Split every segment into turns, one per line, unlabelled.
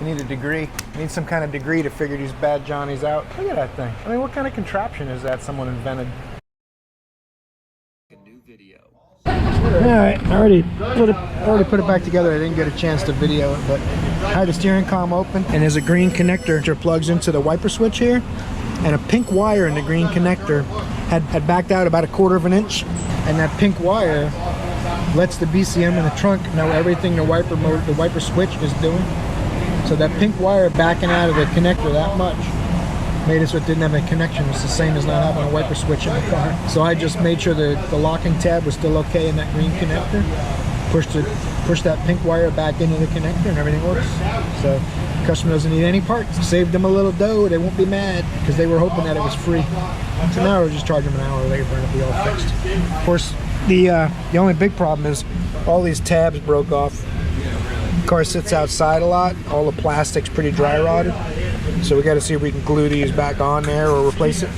You need a degree. You need some kind of degree to figure these bad Johnnies out. Look at that thing. I mean, what kind of contraption is that someone invented?
A new video.
Alright, I already put it back together. I didn't get a chance to video it, but I had the steering column open, and there's a green connector that plugs into the wiper switch here, and a pink wire in the green connector had backed out about 1/4 inch, and that pink wire lets the BCM in the trunk know everything the wiper switch is doing. So that pink wire backing out of the connector that much made it so it didn't have a connection. It's the same as not having a wiper switch in the car. So I just made sure the locking tab was still okay in that green connector. Push that pink wire back into the connector and everything works. So the customer doesn't need any parts. Saved them a little dough. They won't be mad because they were hoping that it was free. So now we'll just charge them an hour later and it'll be all fixed. Of course, the only big problem is all these tabs broke off. The car sits outside a lot. All the plastic's pretty dry rotted. So we got to see if we can glue these back on there or replace it.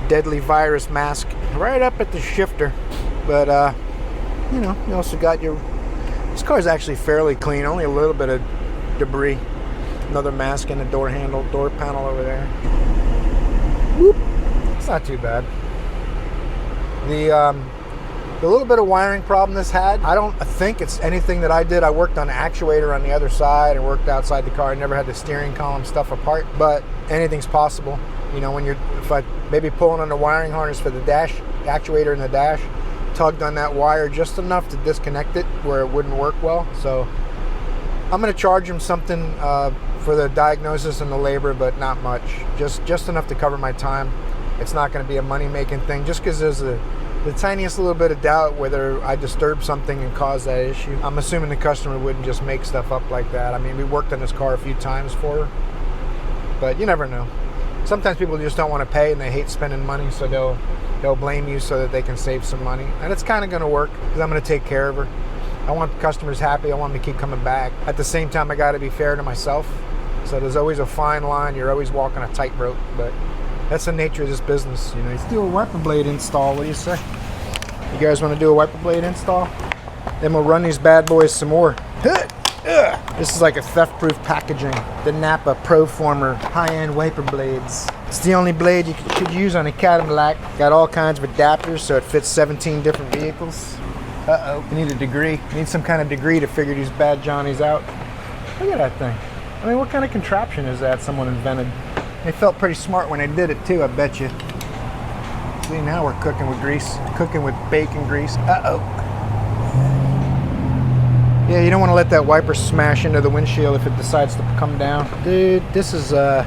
Deadly virus mask right up at the shifter. But you know, you also got your, this car is actually fairly clean, only a little bit of debris. Another mask in the door handle, door panel over there. Whoop. It's not too bad. The little bit of wiring problem this had, I don't think it's anything that I did. I worked on an actuator on the other side and worked outside the car. I never had the steering column stuff apart, but anything's possible. You know, when if I maybe pulling on the wiring harness for the dash, actuator in the dash, tugged on that wire just enough to disconnect it where it wouldn't work well. So I'm gonna charge him something for the diagnosis and the labor, but not much. Just enough to cover my time. It's not gonna be a money-making thing, just because there's the tiniest little bit of doubt whether I disturbed something and caused that issue. I'm assuming the customer wouldn't just make stuff up like that. I mean, we worked on this car a few times for her, but you never know. Sometimes people just don't want to pay and they hate spending money, so they'll blame you so that they can save some money. And it's kind of going to work because I'm going to take care of her. I want customers happy. I want them to keep coming back. At the same time, I got to be fair to myself. So there's always a fine line. You're always walking a tightrope, but that's the nature of this business. You know, let's do a wiper blade install. What do you say? You guys want to do a wiper blade install? Then we'll run these bad boys some more. This is like a theft-proof packaging. The Napa Proformer high-end wiper blades. It's the only blade you could use on a Cadillac. Got all kinds of adapters so it fits 17 different vehicles. Uh-oh, you need a degree. You need some kind of degree to figure these bad Johnnies out. Look at that thing. I mean, what kind of contraption is that someone invented? They felt pretty smart when they did it too, I bet you. See, now we're cooking with grease. Cooking with bacon grease. Uh-oh. Yeah, you don't want to let that wiper smash into the windshield if it decides to come down. Dude, this is, that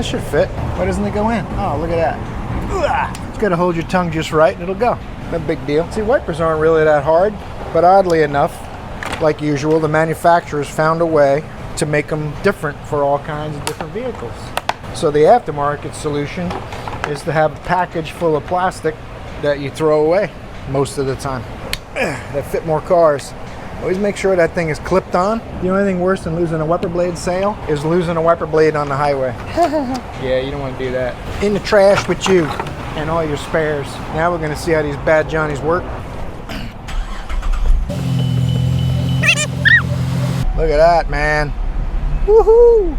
should fit. Why doesn't it go in? Oh, look at that. It's got to hold your tongue just right and it'll go. No big deal. See, wipers aren't really that hard, but oddly enough, like usual, the manufacturers found a way to make them different for all kinds of different vehicles. So the aftermarket solution is to have a package full of plastic that you throw away most of the time that fit more cars. Always make sure that thing is clipped on. The only thing worse than losing a wiper blade sale is losing a wiper blade on the highway. Yeah, you don't want to do that. In the trash with you and all your spares. Now we're going to see how these bad Johnnies work. Look at that, man. Woohoo!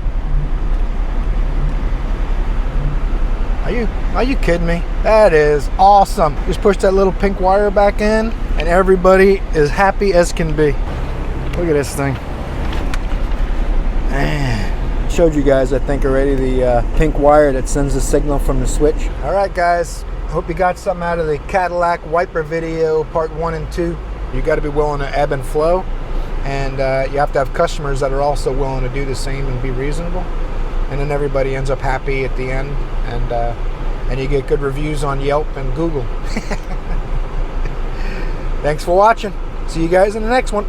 Are you kidding me? That is awesome. Just push that little pink wire back in and everybody is happy as can be. Look at this thing. Man. Showed you guys, I think, already the pink wire that sends the signal from the switch. All right, guys. Hope you got something out of the Cadillac wiper video part 1 and 2. You got to be willing to ebb and flow. And you have to have customers that are also willing to do the same and be reasonable. And then everybody ends up happy at the end, and you get good reviews on Yelp and Google. Thanks for watching. See you guys in the next one.